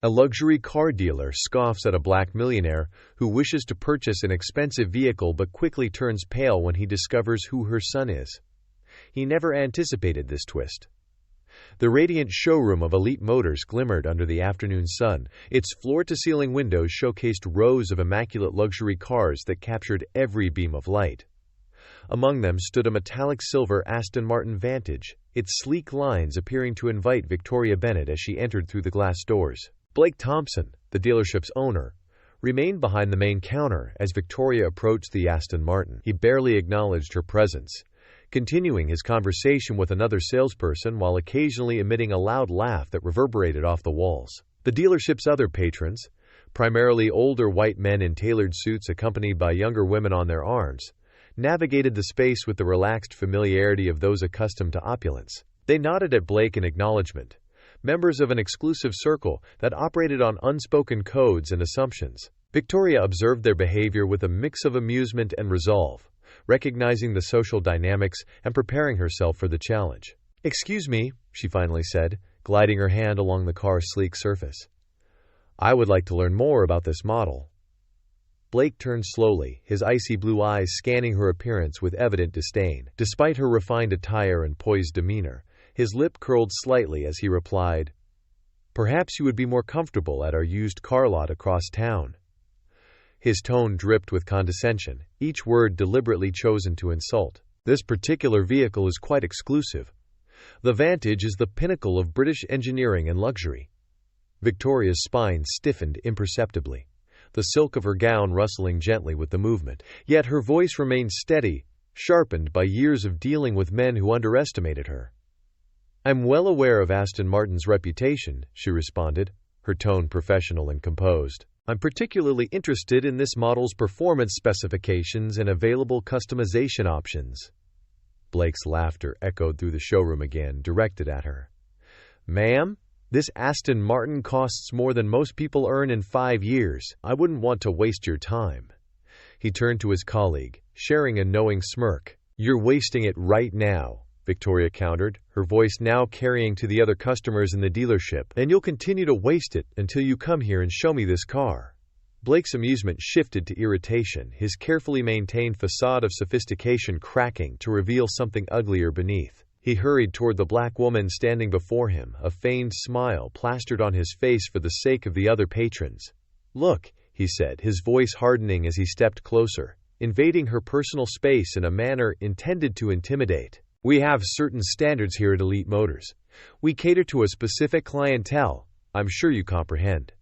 A luxury car dealer scoffs at a black millionaire who wishes to purchase an expensive vehicle but quickly turns pale when he discovers who her son is. He never anticipated this twist. The radiant showroom of Elite Motors glimmered under the afternoon sun. Its floor-to-ceiling windows showcased rows of immaculate luxury cars that captured every beam of light. Among them stood a metallic silver Aston Martin Vantage, its sleek lines appearing to invite Victoria Bennett as she entered through the glass doors. Blake Thompson, the dealership's owner, remained behind the main counter as Victoria approached the Aston Martin. He barely acknowledged her presence, continuing his conversation with another salesperson while occasionally emitting a loud laugh that reverberated off the walls. The dealership's other patrons, primarily older white men in tailored suits accompanied by younger women on their arms, navigated the space with the relaxed familiarity of those accustomed to opulence. They nodded at Blake in acknowledgement, members of an exclusive circle that operated on unspoken codes and assumptions. Victoria observed their behavior with a mix of amusement and resolve, recognizing the social dynamics and preparing herself for the challenge. "Excuse me," she finally said, gliding her hand along the car's sleek surface. "I would like to learn more about this model." Blake turned slowly, his icy blue eyes scanning her appearance with evident disdain. Despite her refined attire and poised demeanor, his lip curled slightly as he replied, "Perhaps you would be more comfortable at our used car lot across town." His tone dripped with condescension, each word deliberately chosen to insult. "This particular vehicle is quite exclusive. The Vantage is the pinnacle of British engineering and luxury." Victoria's spine stiffened imperceptibly, the silk of her gown rustling gently with the movement. Yet her voice remained steady, sharpened by years of dealing with men who underestimated her. "I'm well aware of Aston Martin's reputation," she responded, her tone professional and composed. "I'm particularly interested in this model's performance specifications and available customization options." Blake's laughter echoed through the showroom again, directed at her. "Ma'am, this Aston Martin costs more than most people earn in 5 years. I wouldn't want to waste your time." He turned to his colleague, sharing a knowing smirk. "You're wasting it right now," Victoria countered, her voice now carrying to the other customers in the dealership. "And you'll continue to waste it until you come here and show me this car." Blake's amusement shifted to irritation, his carefully maintained facade of sophistication cracking to reveal something uglier beneath. He hurried toward the black woman standing before him, a feigned smile plastered on his face for the sake of the other patrons. "Look," he said, his voice hardening as he stepped closer, invading her personal space in a manner intended to intimidate. "We have certain standards here at Elite Motors. We cater to a specific clientele. I'm sure you comprehend."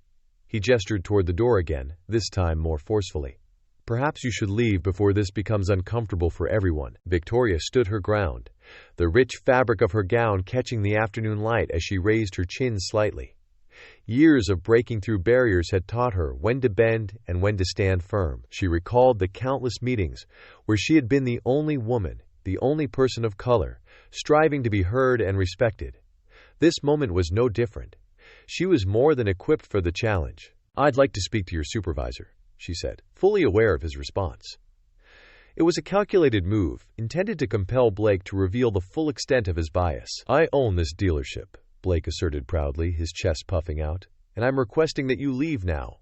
He gestured toward the door again, this time more forcefully. "Perhaps you should leave before this becomes uncomfortable for everyone." Victoria stood her ground, the rich fabric of her gown catching the afternoon light as she raised her chin slightly. Years of breaking through barriers had taught her when to bend and when to stand firm. She recalled the countless meetings where she had been the only woman, the only person of color, striving to be heard and respected. This moment was no different. She was more than equipped for the challenge. "I'd like to speak to your supervisor," she said, fully aware of his response. It was a calculated move, intended to compel Blake to reveal the full extent of his bias. "I own this dealership," Blake asserted proudly, his chest puffing out, "and I'm requesting that you leave now."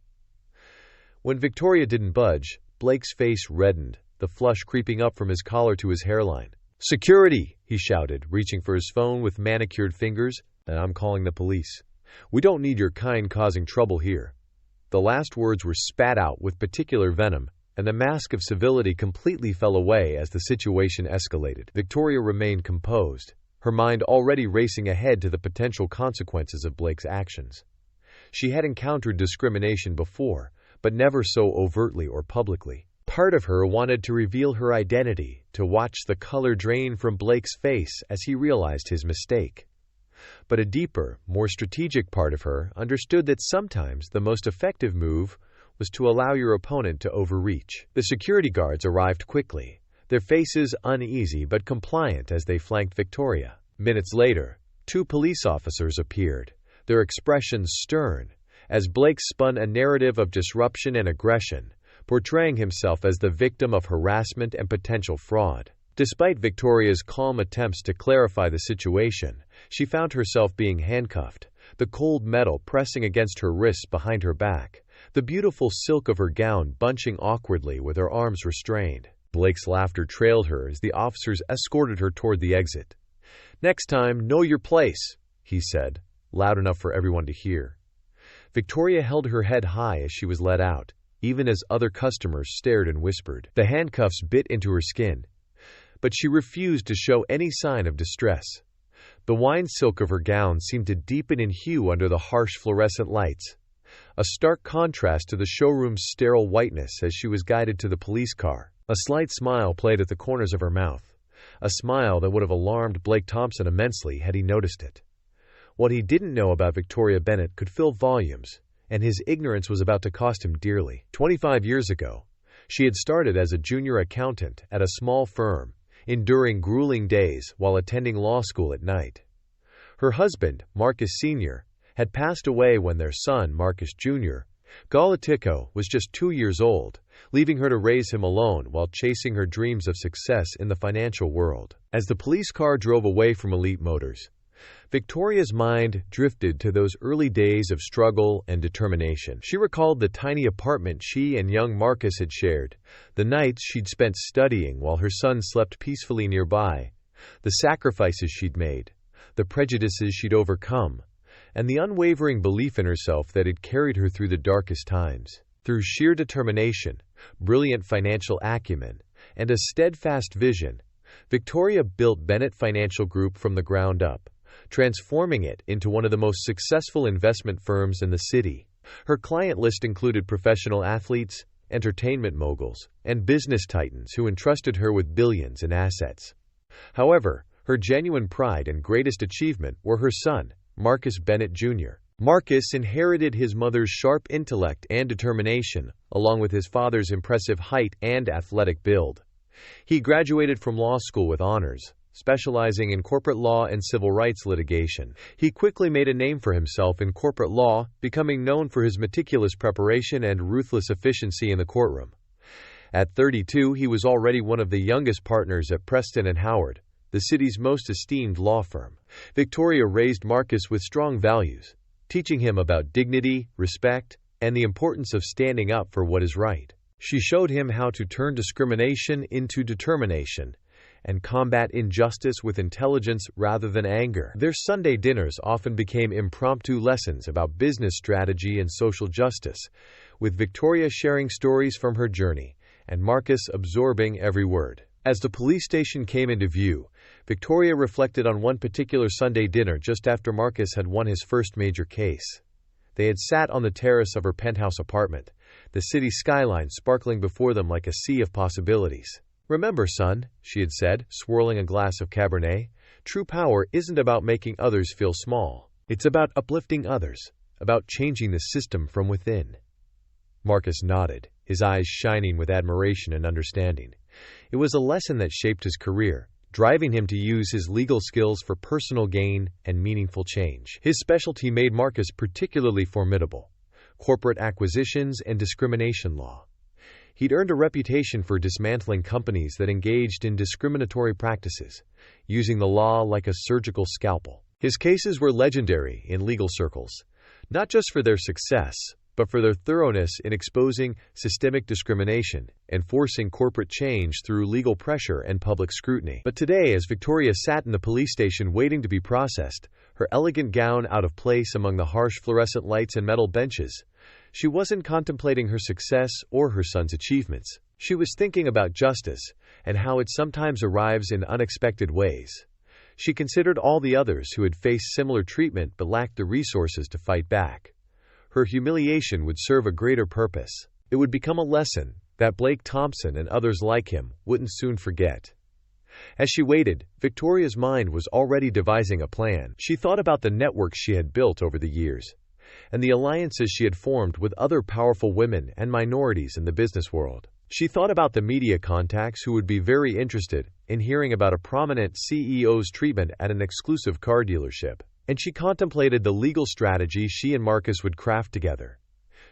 When Victoria didn't budge, Blake's face reddened, the flush creeping up from his collar to his hairline. "Security!" he shouted, reaching for his phone with manicured fingers. "And I'm calling the police. We don't need your kind causing trouble here." The last words were spat out with particular venom, and the mask of civility completely fell away as the situation escalated. Victoria remained composed, her mind already racing ahead to the potential consequences of Blake's actions. She had encountered discrimination before, but never so overtly or publicly. Part of her wanted to reveal her identity, to watch the color drain from Blake's face as he realized his mistake. But a deeper, more strategic part of her understood that sometimes the most effective move was to allow your opponent to overreach. The security guards arrived quickly, their faces uneasy but compliant as they flanked Victoria. Minutes later, 2 police officers appeared, their expressions stern, as Blake spun a narrative of disruption and aggression, portraying himself as the victim of harassment and potential fraud. Despite Victoria's calm attempts to clarify the situation, she found herself being handcuffed, the cold metal pressing against her wrists behind her back, the beautiful silk of her gown bunching awkwardly with her arms restrained. Blake's laughter trailed her as the officers escorted her toward the exit. "Next time, know your place," he said, loud enough for everyone to hear. Victoria held her head high as she was let out, even as other customers stared and whispered. The handcuffs bit into her skin, but she refused to show any sign of distress. The wine silk of her gown seemed to deepen in hue under the harsh fluorescent lights, a stark contrast to the showroom's sterile whiteness as she was guided to the police car. A slight smile played at the corners of her mouth, a smile that would have alarmed Blake Thompson immensely had he noticed it. What he didn't know about Victoria Bennett could fill volumes, and his ignorance was about to cost him dearly. 25 years ago, she had started as a junior accountant at a small firm, enduring grueling days while attending law school at night. Her husband, Marcus Sr., had passed away when their son, Marcus Jr., Galatico, was just 2 years old, leaving her to raise him alone while chasing her dreams of success in the financial world. As the police car drove away from Elite Motors, Victoria's mind drifted to those early days of struggle and determination. She recalled the tiny apartment she and young Marcus had shared, the nights she'd spent studying while her son slept peacefully nearby, the sacrifices she'd made, the prejudices she'd overcome, and the unwavering belief in herself that had carried her through the darkest times. Through sheer determination, brilliant financial acumen, and a steadfast vision, Victoria built Bennett Financial Group from the ground up, transforming it into one of the most successful investment firms in the city. Her client list included professional athletes, entertainment moguls, and business titans who entrusted her with billions in assets. However, her genuine pride and greatest achievement were her son, Marcus Bennett Jr. Marcus inherited his mother's sharp intellect and determination, along with his father's impressive height and athletic build. He graduated from law school with honors, specializing in corporate law and civil rights litigation. He quickly made a name for himself in corporate law, becoming known for his meticulous preparation and ruthless efficiency in the courtroom. At 32, he was already one of the youngest partners at Preston & Howard, the city's most esteemed law firm. Victoria raised Marcus with strong values, teaching him about dignity, respect, and the importance of standing up for what is right. She showed him how to turn discrimination into determination and combat injustice with intelligence rather than anger. Their Sunday dinners often became impromptu lessons about business strategy and social justice, with Victoria sharing stories from her journey and Marcus absorbing every word. As the police station came into view, Victoria reflected on one particular Sunday dinner just after Marcus had won his first major case. They had sat on the terrace of her penthouse apartment, the city skyline sparkling before them like a sea of possibilities. "Remember, son," she had said, swirling a glass of Cabernet, "true power isn't about making others feel small. It's about uplifting others, about changing the system from within." Marcus nodded, his eyes shining with admiration and understanding. It was a lesson that shaped his career, driving him to use his legal skills for personal gain and meaningful change. His specialty made Marcus particularly formidable: corporate acquisitions and discrimination law. He'd earned a reputation for dismantling companies that engaged in discriminatory practices, using the law like a surgical scalpel. His cases were legendary in legal circles, not just for their success, but for their thoroughness in exposing systemic discrimination and forcing corporate change through legal pressure and public scrutiny. But today, as Victoria sat in the police station waiting to be processed, her elegant gown out of place among the harsh fluorescent lights and metal benches, she wasn't contemplating her success or her son's achievements. She was thinking about justice and how it sometimes arrives in unexpected ways. She considered all the others who had faced similar treatment but lacked the resources to fight back. Her humiliation would serve a greater purpose. It would become a lesson that Blake Thompson and others like him wouldn't soon forget. As she waited, Victoria's mind was already devising a plan. She thought about the networks she had built over the years, and the alliances she had formed with other powerful women and minorities in the business world. She thought about the media contacts who would be very interested in hearing about a prominent CEO's treatment at an exclusive car dealership. And she contemplated the legal strategy she and Marcus would craft together,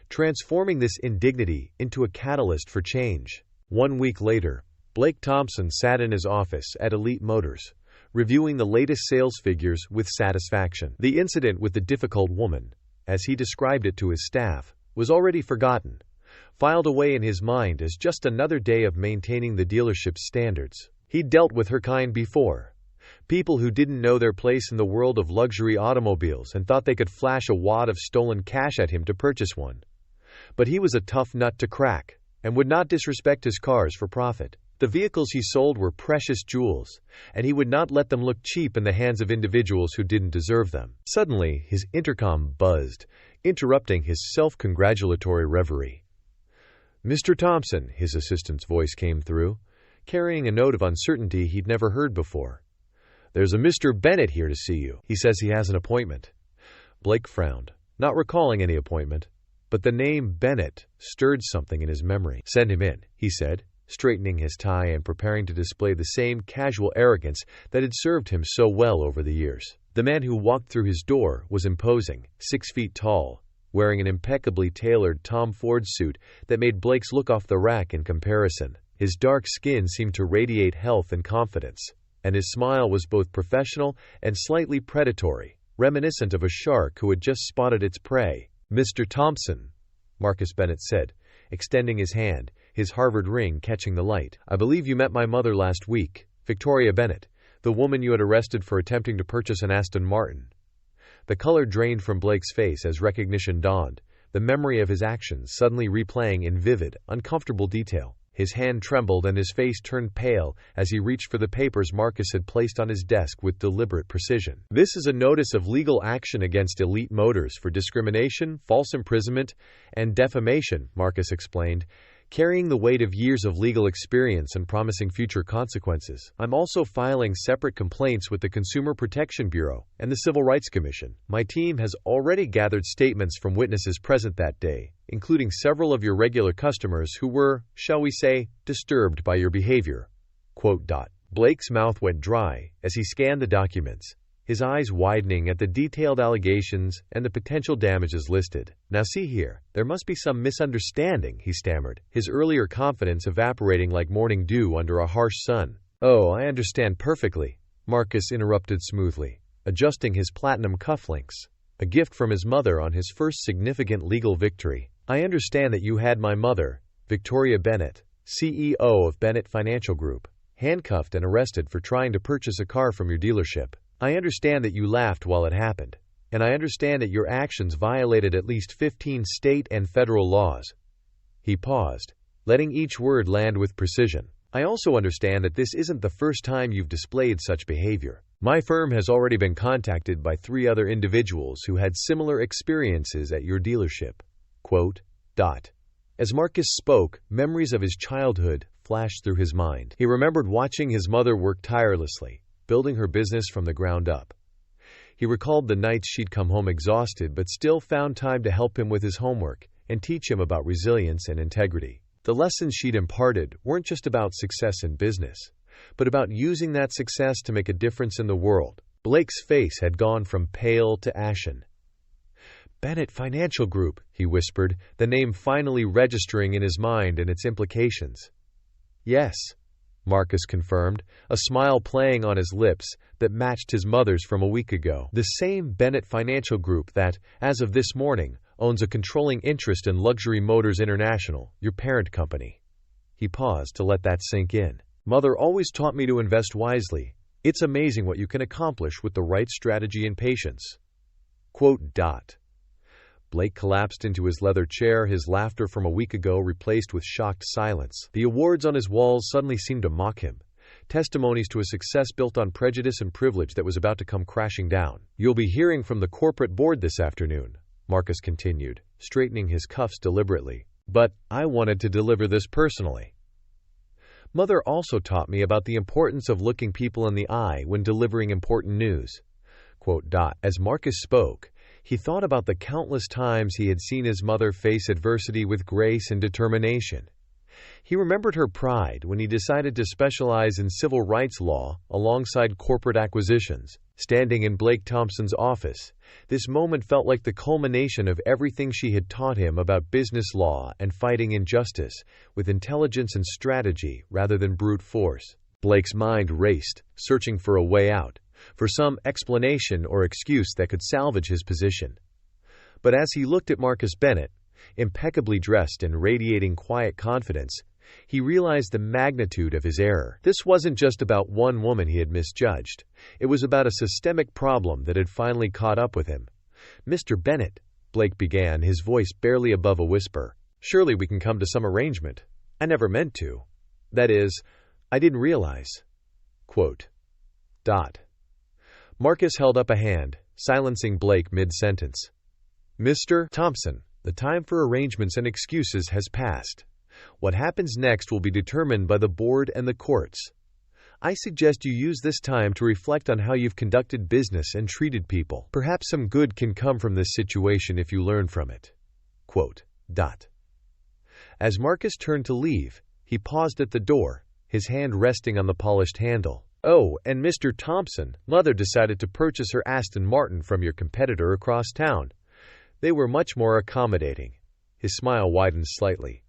transforming this indignity into a catalyst for change. 1 week later, Blake Thompson sat in his office at Elite Motors, reviewing the latest sales figures with satisfaction. The incident with the difficult woman, as he described it to his staff, was already forgotten, filed away in his mind as just another day of maintaining the dealership's standards. He'd dealt with her kind before. People who didn't know their place in the world of luxury automobiles and thought they could flash a wad of stolen cash at him to purchase one. But he was a tough nut to crack, and would not disrespect his cars for profit. The vehicles he sold were precious jewels, and he would not let them look cheap in the hands of individuals who didn't deserve them. Suddenly, his intercom buzzed, interrupting his self-congratulatory reverie. "Mr. Thompson," his assistant's voice came through, carrying a note of uncertainty he'd never heard before. "There's a Mr. Bennett here to see you. He says he has an appointment." Blake frowned, not recalling any appointment, but the name Bennett stirred something in his memory. "Send him in," he said, straightening his tie and preparing to display the same casual arrogance that had served him so well over the years. The man who walked through his door was imposing, 6 feet tall, wearing an impeccably tailored Tom Ford suit that made Blake's look off the rack in comparison. His dark skin seemed to radiate health and confidence, and his smile was both professional and slightly predatory, reminiscent of a shark who had just spotted its prey. "Mr. Thompson," Marcus Bennett said, extending his hand, his Harvard ring catching the light. "I believe you met my mother last week, Victoria Bennett, the woman you had arrested for attempting to purchase an Aston Martin." The color drained from Blake's face as recognition dawned, the memory of his actions suddenly replaying in vivid, uncomfortable detail. His hand trembled and his face turned pale as he reached for the papers Marcus had placed on his desk with deliberate precision. "This is a notice of legal action against Elite Motors for discrimination, false imprisonment, and defamation," Marcus explained, carrying the weight of years of legal experience and promising future consequences. "I'm also filing separate complaints with the Consumer Protection Bureau and the Civil Rights Commission. My team has already gathered statements from witnesses present that day, including several of your regular customers who were, shall we say, disturbed by your behavior." Blake's mouth went dry as he scanned the documents, his eyes widening at the detailed allegations and the potential damages listed. "Now see here, there must be some misunderstanding," he stammered, his earlier confidence evaporating like morning dew under a harsh sun. "Oh, I understand perfectly," Marcus interrupted smoothly, adjusting his platinum cufflinks, a gift from his mother on his first significant legal victory. "I understand that you had my mother, Victoria Bennett, CEO of Bennett Financial Group, handcuffed and arrested for trying to purchase a car from your dealership. I understand that you laughed while it happened, and I understand that your actions violated at least 15 state and federal laws." He paused, letting each word land with precision. "I also understand that this isn't the first time you've displayed such behavior. My firm has already been contacted by 3 other individuals who had similar experiences at your dealership." As Marcus spoke, memories of his childhood flashed through his mind. He remembered watching his mother work tirelessly, building her business from the ground up. He recalled the nights she'd come home exhausted but still found time to help him with his homework and teach him about resilience and integrity. The lessons she'd imparted weren't just about success in business, but about using that success to make a difference in the world. Blake's face had gone from pale to ashen. "Bennett Financial Group," he whispered, the name finally registering in his mind and its implications. "Yes," Marcus confirmed, a smile playing on his lips that matched his mother's from a week ago. "The same Bennett Financial Group that, as of this morning, owns a controlling interest in Luxury Motors International, your parent company." He paused to let that sink in. "Mother always taught me to invest wisely. It's amazing what you can accomplish with the right strategy and patience." Blake collapsed into his leather chair, his laughter from a week ago replaced with shocked silence. The awards on his walls suddenly seemed to mock him, testimonies to a success built on prejudice and privilege that was about to come crashing down. "You'll be hearing from the corporate board this afternoon," Marcus continued, straightening his cuffs deliberately. "But I wanted to deliver this personally. Mother also taught me about the importance of looking people in the eye when delivering important news." As Marcus spoke, he thought about the countless times he had seen his mother face adversity with grace and determination. He remembered her pride when he decided to specialize in civil rights law alongside corporate acquisitions. Standing in Blake Thompson's office, this moment felt like the culmination of everything she had taught him about business law and fighting injustice, with intelligence and strategy rather than brute force. Blake's mind raced, searching for a way out, for some explanation or excuse that could salvage his position. But as he looked at Marcus Bennett, impeccably dressed and radiating quiet confidence, he realized the magnitude of his error. This wasn't just about one woman he had misjudged. It was about a systemic problem that had finally caught up with him. "Mr. Bennett," Blake began, his voice barely above a whisper, "surely we can come to some arrangement. I never meant to. That is, I didn't realize." Quote. Marcus held up a hand, silencing Blake mid-sentence. "Mr. Thompson, the time for arrangements and excuses has passed. What happens next will be determined by the board and the courts. I suggest you use this time to reflect on how you've conducted business and treated people. Perhaps some good can come from this situation if you learn from it." Quote. As Marcus turned to leave, he paused at the door, his hand resting on the polished handle. "Oh, and Mr. Thompson, Mother decided to purchase her Aston Martin from your competitor across town. They were much more accommodating." His smile widened slightly.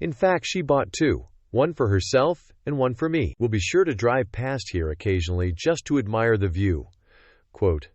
"In fact, she bought two, one for herself and one for me. We'll be sure to drive past here occasionally just to admire the view." Quote.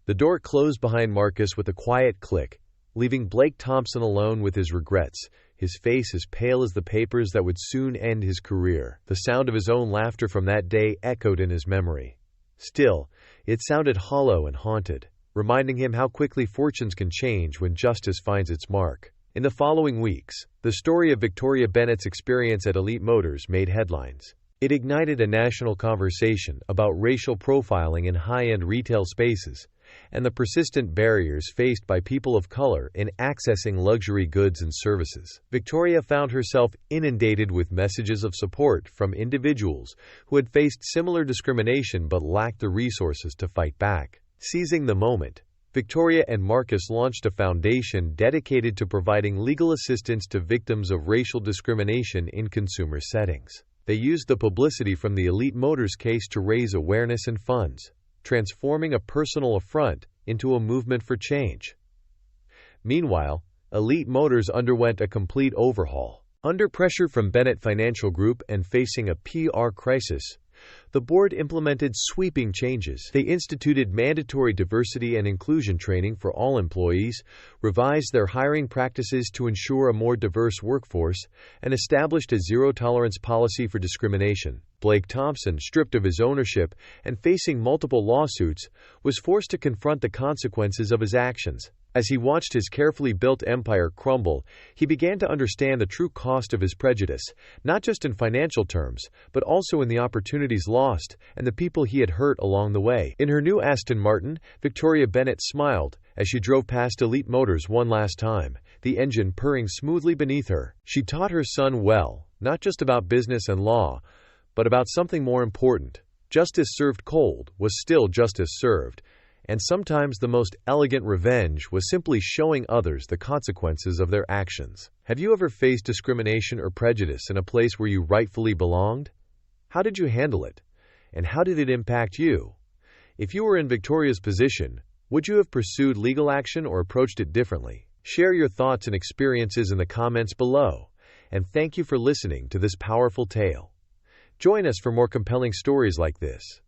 The door closed behind Marcus with a quiet click, leaving Blake Thompson alone with his regrets, his face as pale as the papers that would soon end his career. The sound of his own laughter from that day echoed in his memory. Still, it sounded hollow and haunted, reminding him how quickly fortunes can change when justice finds its mark. In the following weeks, the story of Victoria Bennett's experience at Elite Motors made headlines. It ignited a national conversation about racial profiling in high-end retail spaces and the persistent barriers faced by people of color in accessing luxury goods and services. Victoria found herself inundated with messages of support from individuals who had faced similar discrimination but lacked the resources to fight back. Seizing the moment, Victoria and Marcus launched a foundation dedicated to providing legal assistance to victims of racial discrimination in consumer settings. They used the publicity from the Elite Motors case to raise awareness and funds, transforming a personal affront into a movement for change. Meanwhile, Elite Motors underwent a complete overhaul. Under pressure from Bennett Financial Group and facing a PR crisis, the board implemented sweeping changes. They instituted mandatory diversity and inclusion training for all employees, revised their hiring practices to ensure a more diverse workforce, and established a zero-tolerance policy for discrimination. Blake Thompson, stripped of his ownership and facing multiple lawsuits, was forced to confront the consequences of his actions. As he watched his carefully built empire crumble, he began to understand the true cost of his prejudice, not just in financial terms, but also in the opportunities lost and the people he had hurt along the way. In her new Aston Martin, Victoria Bennett smiled as she drove past Elite Motors one last time, the engine purring smoothly beneath her. She taught her son well, not just about business and law, but about something more important. Justice served cold was still justice served. And sometimes the most elegant revenge was simply showing others the consequences of their actions. Have you ever faced discrimination or prejudice in a place where you rightfully belonged? How did you handle it? And how did it impact you? If you were in Victoria's position, would you have pursued legal action or approached it differently? Share your thoughts and experiences in the comments below. And thank you for listening to this powerful tale. Join us for more compelling stories like this.